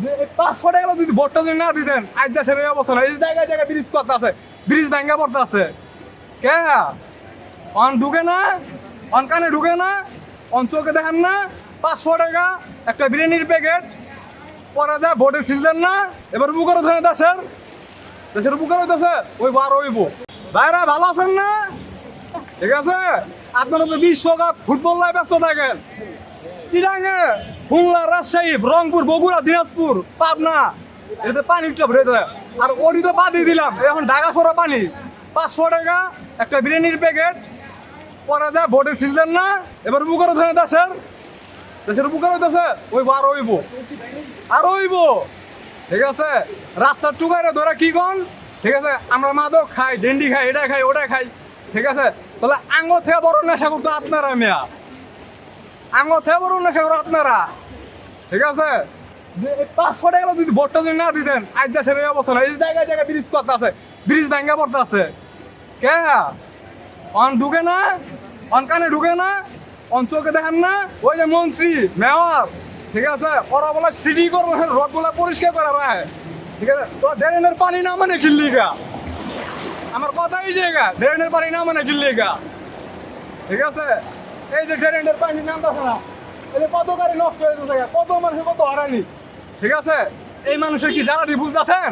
যে এই 500 টাকা যদি ভোটটা যদি না দিতেন আজ দেশের এই অবস্থা না। এই জায়গায় জায়গায় ব্রিজ করতে আছে, ব্রিজ ভাঙ্গা পড়তে আছে। কে অন ঢুকে না, অন কানে ঢুকে না, অন চোখে দেখেন না। 500 টাকা একটা বিরিয়ানির প্যাকেট পরে যায় ভোটে ছিলেন না। এবার বুকের ওখানে দেশের বুকের হইতেছে ওই বার হইব। ভাইরা ভালো আছেন না? ঠিক আছে, আপনারা তো বিশ্বকাপ ফুটবল লাই ব্যস্ত থাকেন। চিরাঙ্গে, খুলনা, রাজশাহী, রংপুর, বগুড়া, দিনাজপুর, পাবনা, এতে পানির টপ রয়েছে। আর ওটি তো বাদ দিয়ে দিলাম, এখন ঢাকা ফোরা পানি। 500 টাকা একটা বিরিয়ানির প্যাকেট পরে যায় ভোটে ছিলেন না। এবার বুকের ওখানে দেশের বুকের হইতেছে ওই বার হইব, আর হইব। ঠিক আছে, রাস্তার টুকারে ধরে কি কন? ঠিক আছে, আমরা মাদক খাই, ডেন্ডি খাই, এটা খাই, ওটা খাই। ঠিক আছে, তাহলে আঙ্গ থেকে বড় নেশা করতো আপনারা মেয়া, আঙ্গ থেকে বড় নেশা করো আপনারা। ঠিক আছে, যে এই 500 টাকা যদি ভোটটা যদি না দিতেন আজ দেশের এই অবস্থা না। এই জায়গায় জায়গায় ব্রিজ করতে আছে, ব্রিজ ভাঙ্গা পড়তে আছে। কে অন ঢুকে না, অন কানে ঢুকে না, অন চোখে দেখেন না। ওই যে মন্ত্রী, মেয়র, ঠিক আছে, ওরা বলে সিটি কর্পোরেশন রোড গুলা পরিষ্কার করে রাখে। ঠিক আছে, তো ড্রেনের পানি না মানে কিল্লিগা, আমার কথা এই জায়গা, ড্রেনের পানি না মানে কিল্লিগা। ঠিক আছে, এই যে ড্রেনের পানি নামতেছে না, এই যে কত গাড়ি নষ্ট হয়ে গেছে, কত মানুষের কত হারানি। ঠিক আছে, এই মানুষের কি জ্বালানি বুঝতেছেন?